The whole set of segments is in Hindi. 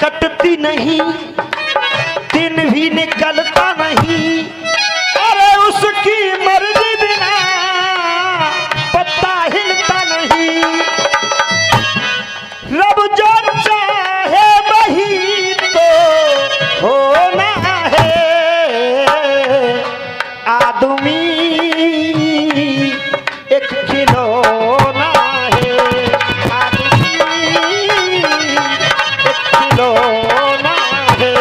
कटती नहीं, दिन भी निकलता नहीं। अरे उसकी मर्जी बिना पत्ता हिलता नहीं। रब जो चाहे वही तो होना है। आदमी एक खिलौना है। आदमी एक खिलौना है।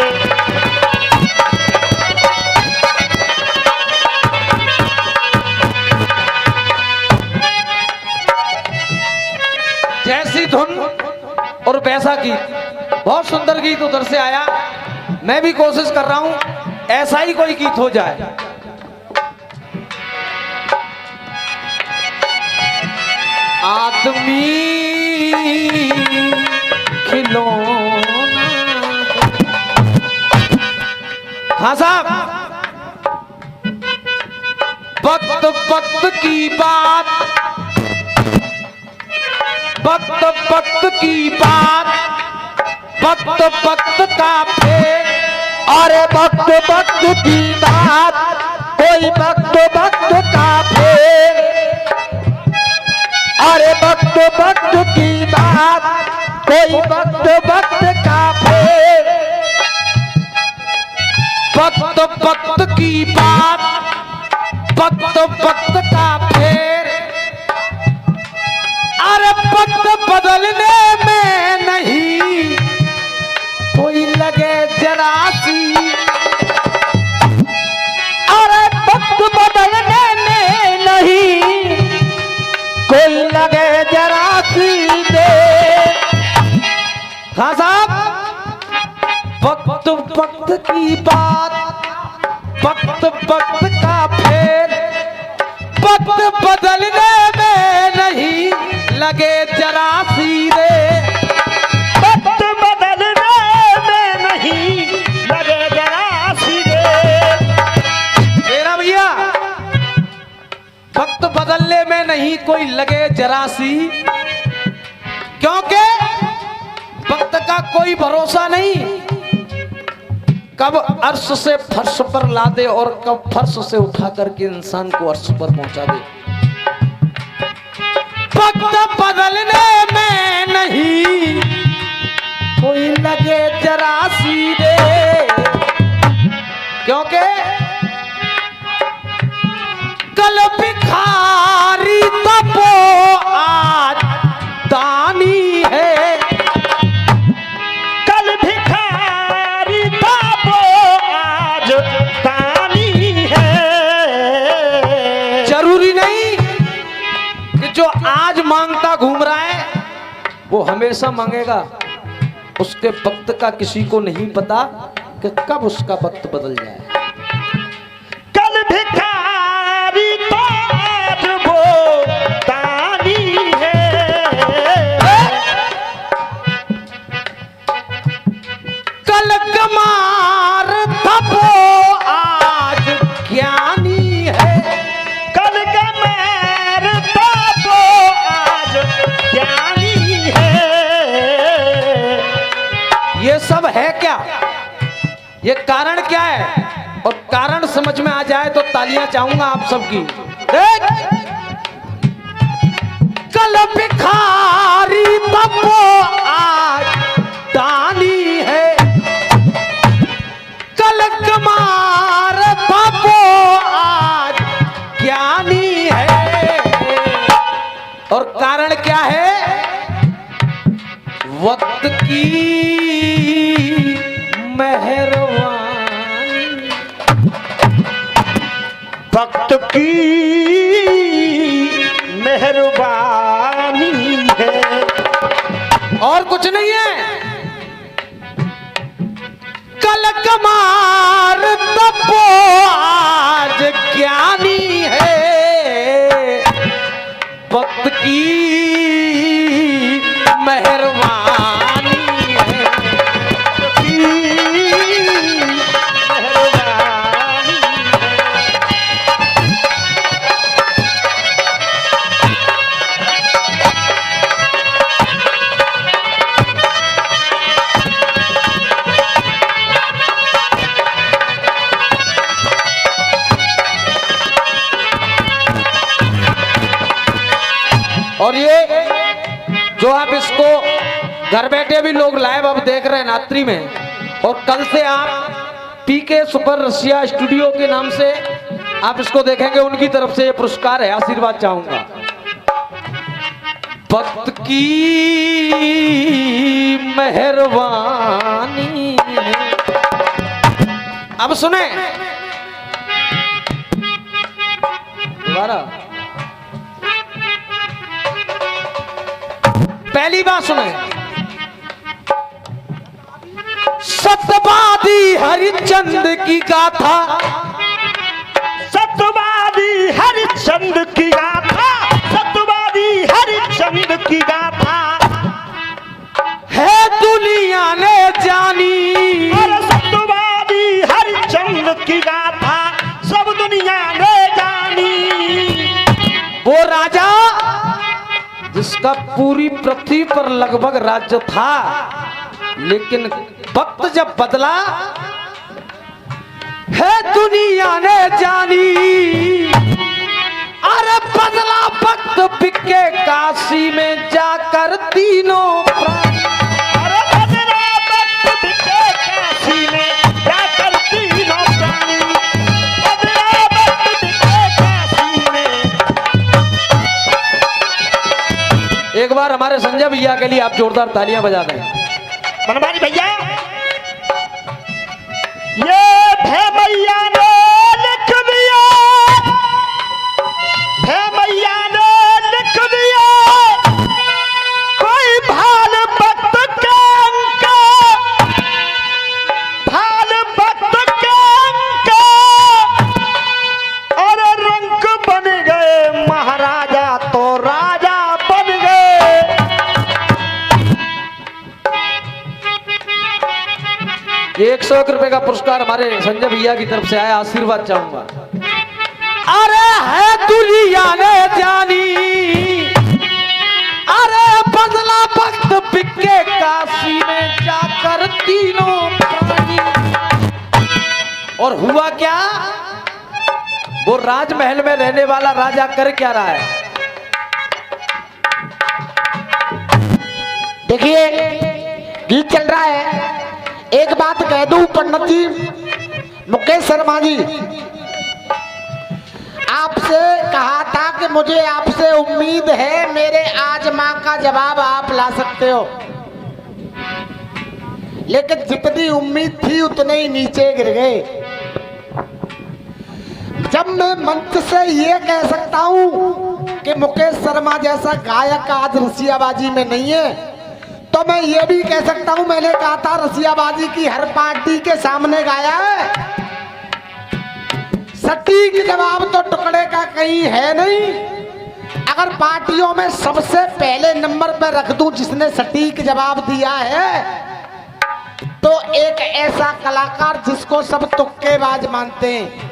जैसी धुन और वैसा गीत, बहुत सुंदर गीत उधर से आया। मैं भी कोशिश कर रहा हूं ऐसा ही कोई गीत हो जाए। आदमी खिलौना। हाँ साहब, वक्त वक्त की बात, वक्त वक्त की बात, वक्त वक्त का फेर। अरे वक्त वक्त की बात, कोई वक्त वक्त का फेर। अरे वक्त वक्त की बात, कोई वक्त वक्त का फेर। वक्त वक्त की बात, वक्त वक्त का फेर। अरे वक्त बदलने में नहीं कोई लगे जरा सी। अरे वक्त बदलने में नहीं कोई लगे जरा सी देर। हाँ साहब, वक्त वक्त की बात, वक्त वक्त का फेर। वक्त बदलने में नहीं लगे जरा सी रे। वक्त बदलने में नहीं लगे जरा सी देर। मेरा भैया, वक्त बदलने में नहीं कोई लगे जरा सी, क्योंकि वक्त का कोई भरोसा नहीं। कब अर्श से फर्श पर ला दे और कब फर्श से उठा करके इंसान को अर्श पर पहुंचा दे। वक्त बदलने में नहीं कोई लगे जरा सी रे, क्योंकि कल भिखारी तपो आज दानी है। कल भिखारी तपो आज दानी है। जरूरी नहीं कि जो आज मांगता घूम रहा है वो हमेशा मांगेगा। उसके वक्त का किसी को नहीं पता कि कब उसका वक्त बदल जाए। कल भिखारी तो आज वो दानी है। कल कमार तपो आज ज्ञानी है। कल कमार तपो आज ज्ञानी है। ये सब है क्या? ये कारण क्या है? और कारण समझ में आ जाए तो तालियां चाहूंगा आप सबकी। देख, कल भिखारी तपो आज दानी है। कल कमार तपो आज ज्ञानी है। और कारण क्या है? वक्त की मेहरबानी। वक्त की मेहरबानी है। और कुछ नहीं है। कल कमार तपो आज ज्ञानी है। वक्त की मेहरबानी है। और ये जो आप इसको घर बैठे भी लोग लाइव अब देख रहे हैं नात्री में, और कल से आप पीके सुपर रसिया स्टूडियो के नाम से आप इसको देखेंगे, उनकी तरफ से ये पुरस्कार है, आशीर्वाद चाहूंगा। भक्त की मेहरबानी। अब सुने दोबारा, पहली बात सुने। सत्यवादी हरिश्चंद्र की गाथा, सत्यवादी हरिश्चंद्र की गाथा, सत्यवादी हरिश्चंद्र की गाथा है दुनिया ने जानी। अरे सत्यवादी हरिश्चंद्र की गाथा सब दुनिया ने जानी। वो राजा जिसका पूरी पृथ्वी पर लगभग राज्य था, लेकिन वक्त जब बदला है दुनिया ने जानी। अरे बदला वक्त बिके काशी में जाकर तीनों प्राणी। अरे बदला वक्त बिके काशी में जाकर तीनों प्राणी। बदला वक्त बिके काशी में। एक बार हमारे संजय भैया के लिए आप जोरदार तालियां बजा दें। बनवारी भैया, ये भैया ने लिख दिया, भैया ने लिख दिया, कोई भाल भक्त के अंक, भाल भक्त के अंक, और रंक बन गए महाराजा तो राजा बन गए। 101 रुपए का पुरस्कार हमारे संजय भैया की तरफ से आया, आशीर्वाद चाहूंगा। अरे है दुनिया ने जानी, अरे बदला वक्त बिके काशी में जाकर तीनों प्राणी। और हुआ क्या, वो राजमहल में रहने वाला राजा कर क्या रहा है? देखिए गीत चल रहा है। एक बात कह दूं पंडित जी, मुकेश शर्मा जी, आपसे कहा था कि मुझे आपसे उम्मीद है, मेरे आज मां का जवाब आप ला सकते हो, लेकिन जितनी उम्मीद थी उतने ही नीचे गिर गए। जब मैं मंच से ये कह सकता हूं कि मुकेश शर्मा जैसा गायक आज रसियाबाजी में नहीं है, तो मैं ये भी कह सकता हूं, मैंने कहा था रसियाबाजी की हर पार्टी के सामने गाया है, सटीक जवाब तो टुकड़े का कहीं है नहीं। अगर पार्टियों में सबसे पहले नंबर पर रख दूं जिसने सटीक जवाब दिया है, तो एक ऐसा कलाकार जिसको सब तुक्केबाज मानते हैं,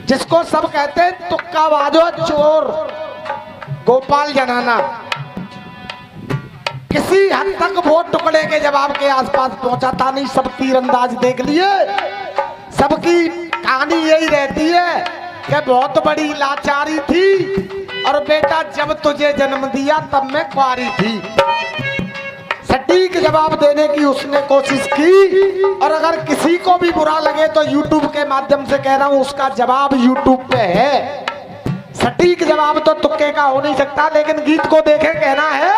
जिसको सब कहते हैं तुक्काबाजो चोर, गोपाल जनाना। किसी हद तक वो टुकड़े के जवाब के आसपास पहुंचा था नहीं। सब तीरंदाज देख लिए, सबकी कहानी यही रहती है कि बहुत बड़ी लाचारी थी, और बेटा जब तुझे जन्म दिया तब मैं कुंवारी थी। सटीक जवाब देने की उसने कोशिश की, और अगर किसी को भी बुरा लगे तो यूट्यूब के माध्यम से कह रहा हूं, उसका जवाब यूट्यूब पे है। सटीक जवाब तो तुक्के का हो नहीं सकता, लेकिन गीत को देखे कहना है।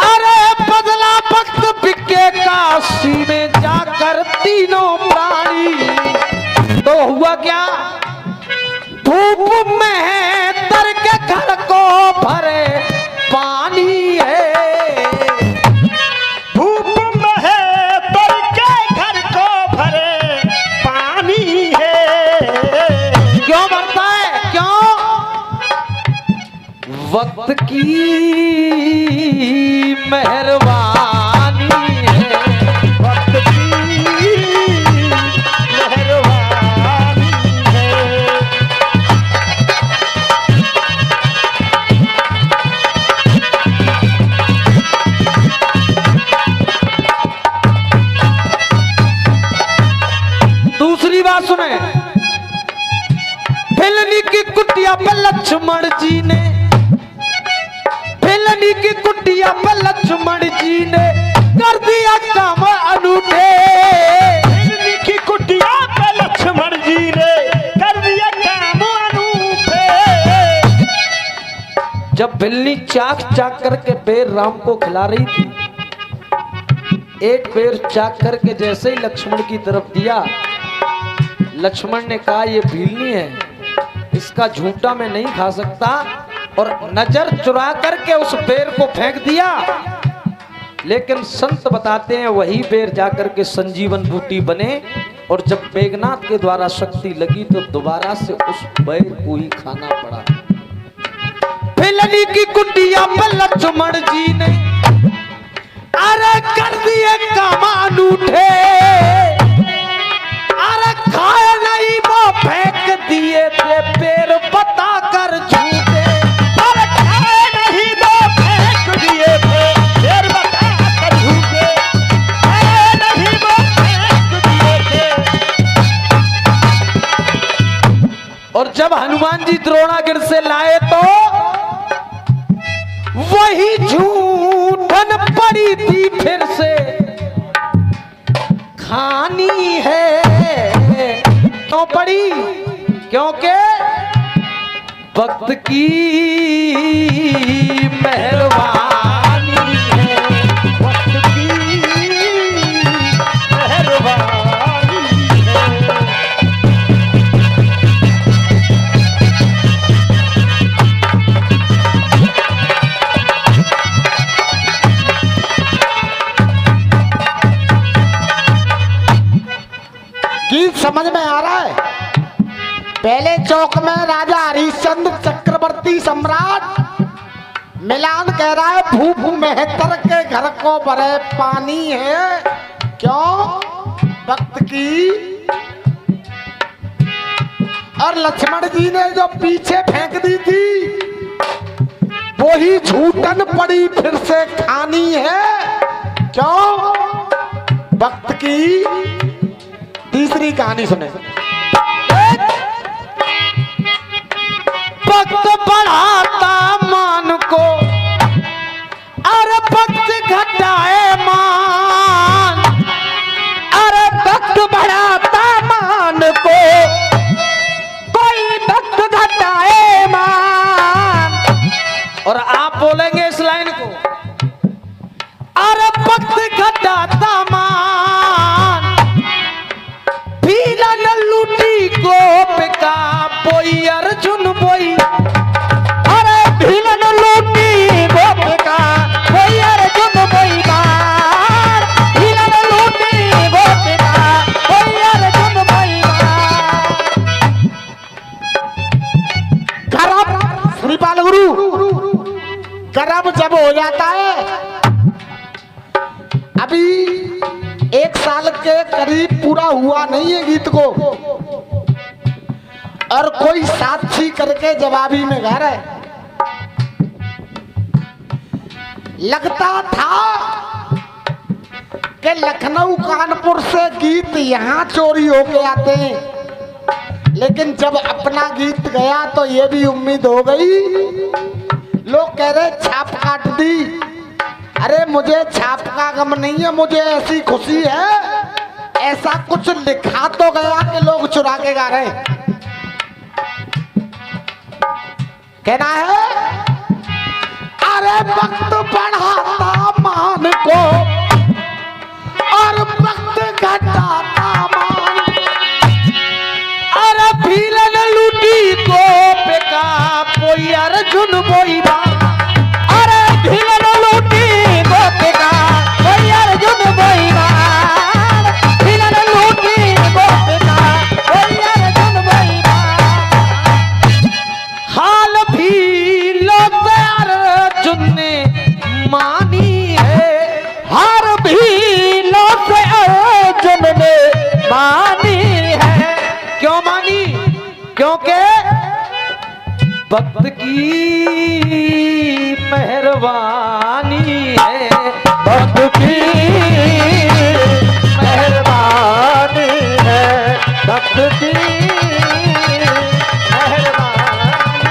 अरे बदला वक्त बिके काशी में जाकर तीनों प्राणी। तो हुआ क्या, धूप में तर के घर को भरे पानी है। धूप में है तर के घर को भरे पानी है। क्यों भरता है, क्यों? वक्त की मेहरबानी है, वक्त की मेहरबानी है। दूसरी बात सुने, फिल्मी की कुटिया कुटिया पे लक्ष्मण जी ने, भिलनी की कुटिया पे लक्ष्मण जी ने कर दिया काम अनूठे। भिलनी की कुटिया पे लक्ष्मण जी ने कर दिया काम अनूठे। जब भिलनी चाक चाक करके पेड़ राम को खिला रही थी, एक पेड़ चाक करके जैसे ही लक्ष्मण की तरफ दिया, लक्ष्मण ने कहा ये भीलनी है, इसका झूठा मैं नहीं खा सकता, और नजर चुरा करके उस पेड़ को फेंक दिया। लेकिन संत बताते हैं वही पेड़ जाकर के संजीवन बूटी बने, और जब मेघनाथ के द्वारा शक्ति लगी तो दोबारा से उस पेड़ को ही खाना पड़ा। भिलनी की कुटिया पर लक्ष्मण जी ने अरे कर दिए काम अनूठे, अरे खाए नहीं वो फेंक दिए थे पेड़ बता कर झूठे। अरे खाए नहीं वो फेंक दिए थे पेड़ बता कर झूठे। खाए नहीं वो फेंक दिए थे। और जब हनुमान जी द्रोणागिर से लाए तो वही झूठन पड़ी थी फिर से खानी है। क्यों पड़ी? क्योंकि भक्त की मेहरबानी है, वक्त की मेहरबानी है। गीत समझ में आ रहा है? पहले चौक में राजा हरिश्चंद्र चक्रवर्ती सम्राट मिलान कह रहा है भू भू मेहतर के घर को भरे पानी है। क्यों? भक्त की। और लक्ष्मण जी ने जो पीछे फेंक दी थी वो ही झूठन पड़ी फिर से खानी है। क्यों? भक्त की। तीसरी कहानी सुने। भक्त बढ़ाता मान को, अरे भक्त घटाए मान, अरे भक्त बढ़ाता मान को, कोई भक्त घटाए मान। और आप बोलेंगे इस लाइन को, अरे भक्त घटाता मान, भीलन लूटी गोपिका बोई अर्जुन बोई। अरे भीलन लूटी गोपिका बोई अर्जुन बोई बार, भीलन लूटी गोपिका बोई अर्जुन बोई बार। गर्भ श्रीपाल गुरु गर्भ जब हो जाता है, अभी 1 साल के करीब पूरा हुआ नहीं है गीत को, और कोई साक्षी करके जवाबी में घर है। लगता था कि लखनऊ कानपुर से गीत यहाँ चोरी होके आते हैं, लेकिन जब अपना गीत गया तो ये भी उम्मीद हो गई। लोग कह रहे छाप काट दी। अरे मुझे छाप का गम नहीं है, मुझे ऐसी खुशी है ऐसा कुछ लिखा तो गया कि लोग चुरा के गा रहे हैं। कहना है अरे वक्त बढ़ाता मान को और वक्त घटाता मान। अरे भीलन लूटी गोपिका बोई अर्जुन बोई बार। अरे भीलन लूटी गोपिका बोई अर्जुन बोई बार, भीलन लूटी गोपिका बोई अर्जुन बोई बार। हाल भी लोग अर्जुन ने मानी है, हार भी लोग अर्जुन ने मानी है। क्यों मानी? क्योंकि भक्त की मेहरबानी है, भक्त की मेहरबानी है, भक्त की मेहरबानी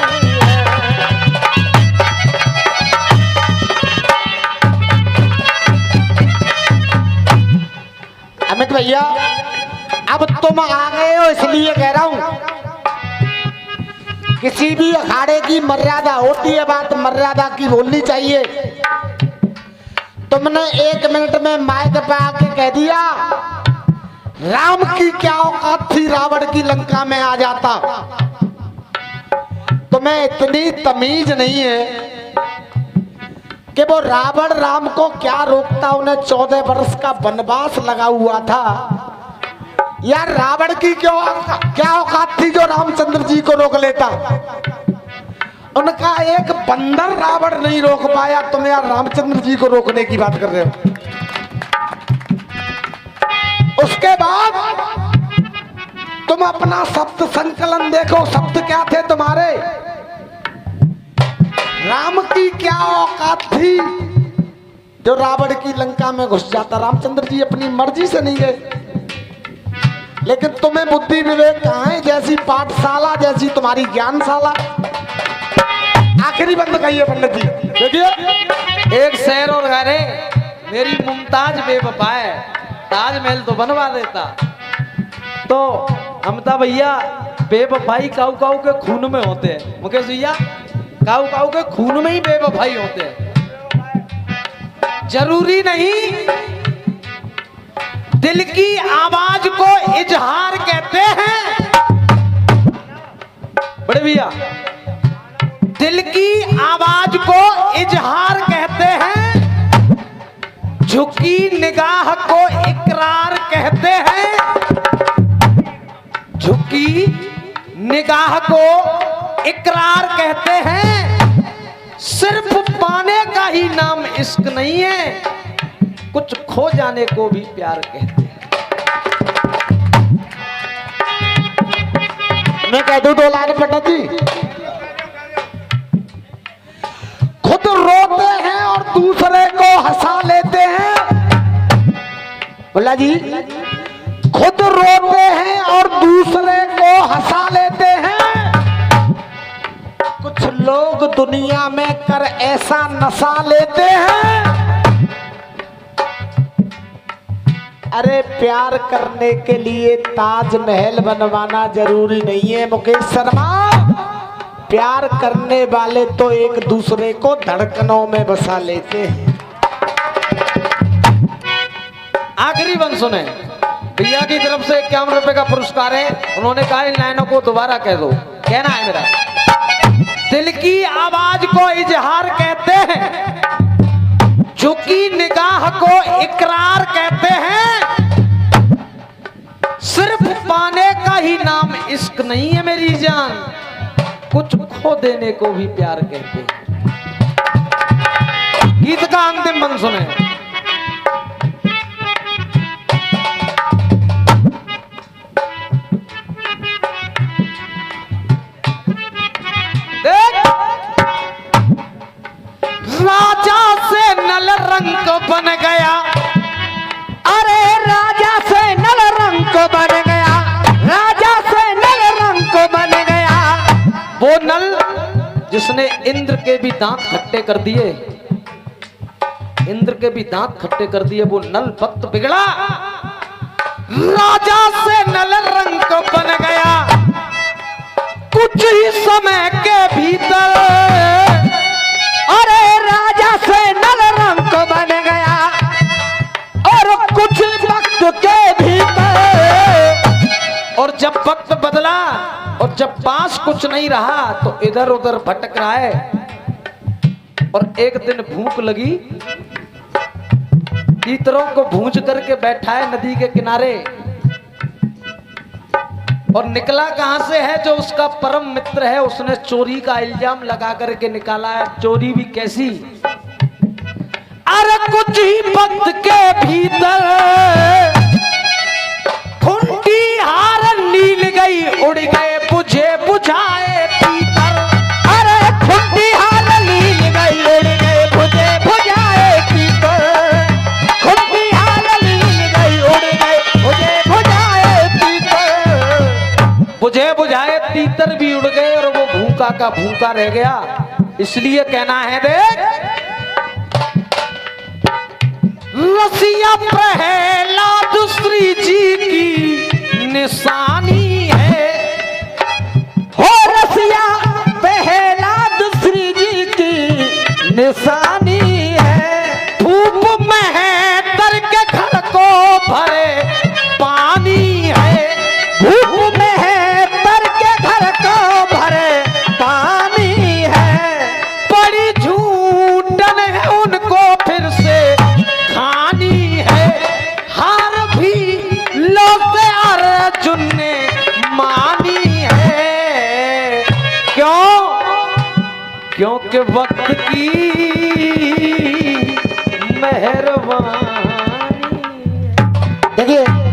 भैया अब तुम आ गए हो इसलिए कह रहा हूं, किसी भी अखाड़े की मर्यादा होती है, बात मर्यादा की बोलनी चाहिए। तुमने 1 मिनट में माइक पे आके कह दिया राम की क्या औकात थी रावण की लंका में आ जाता। तुम्हें इतनी तमीज नहीं है कि वो रावण राम को क्या रोकता, उन्हें 14 वर्ष का वनवास लगा हुआ था। यार रावण की क्या औकात थी जो रामचंद्र जी को रोक लेता। उनका एक बंदर रावण नहीं रोक पाया, तुम यार रामचंद्र जी को रोकने की बात कर रहे हो। उसके बाद तुम अपना सप्त संकलन देखो, सप्त क्या थे तुम्हारे। राम की क्या औकात थी जो रावण की लंका में घुस जाता। रामचंद्र जी अपनी मर्जी से नहीं गए, लेकिन तुम्हें बुद्धि विवेक कहाँ है, जैसी पाठशाला जैसी तुम्हारी ज्ञानशाला। आखिरी बंद कहिए पंडित जी। देखिए एक शेर और गाने, मेरी मुमताज बेवफा है, ताजमहल तो बनवा देता। तो अमिताभ भैया बेवफाई काऊ काऊ के खून में होते हैं, मुकेश भैया काऊ काऊ के खून में ही बेवफाई होते हैं। जरूरी नहीं, दिल की आवाज को इजहार कहते हैं बड़े भैया, दिल की आवाज को इजहार कहते हैं, झुकी निगाह को इकरार कहते हैं, झुकी निगाह को इकरार कहते हैं। सिर्फ पाने का ही नाम इश्क नहीं है, कुछ खो जाने को भी प्यार कहते हैं। मैं कह दूं 2 लाइन पंडित जी। खुद रोते हैं और दूसरे को हंसा लेते हैं। बोला जी, खुद रोते हैं और दूसरे को हंसा लेते हैं। कुछ लोग दुनिया में कर ऐसा नशा लेते हैं। अरे प्यार करने के लिए ताजमहल बनवाना जरूरी नहीं है मुकेश शर्मा। प्यार करने वाले तो एक दूसरे को धड़कनों में बसा लेते हैं। आखिरी बंद सुने, भैया की तरफ से 51 रुपए का पुरस्कार है। उन्होंने कहा इन लाइनों को दोबारा कह दो, कहना है मेरा। दिल की आवाज को इजहार कहते हैं, झुकी निगाह को इकरार कहते हैं। सिर्फ पाने का ही नाम इश्क नहीं है मेरी जान, कुछ खो देने को भी प्यार कहते हैं। गीत का अंतिम बंद सुने। राजा से नल रंग बन गया, अरे राजा से नल रंग बन गया, राजा से नल रंग बन गया। वो नल जिसने इंद्र के भी दांत खट्टे कर दिए, इंद्र के भी दांत खट्टे कर दिए, वो नल वक्त बिगड़ा। राजा से नल रंग बन गया, कुछ ही समय के भीतर। अरे राजा से नल रंग बन गया और कुछ वक्त के भीतर। और जब वक्त बदला और जब पास कुछ नहीं रहा तो इधर उधर भटक रहा है। और एक दिन भूख लगी, तीतरों को भूंज करके बैठा है नदी के किनारे। और निकला कहां से है, जो उसका परम मित्र है उसने चोरी का इल्जाम लगा करके निकाला है। चोरी भी कैसी, अरे कुछ ही वक्त के भीतर खुंटी हार नील गई, उड़ गए बुझे बुझाए तीतर। अरे खुंटी हार नील गई, उड़ गए बुझे बुझाए तीतर। खुंटी हार नील गई, उड़ गए बुझे बुझाए तीतर। बुझे बुझाए तीतर भी उड़ गए और वो भूखा का भूखा रह गया। इसलिए कहना है देख, रसिया प्रहलाद दूसरी जी की निशानी है। हो रसिया पहला दूसरी जी की निशानी है। धूप में है तर के घर को भरे पानी है। धूप में है तर के घर को भरे पानी है। बड़ी झूठन है उनको फिर से खानी है। हार भी लौटे अर्जुन ने मानी है। क्यों? क्योंकि वक्त की मेहरबानी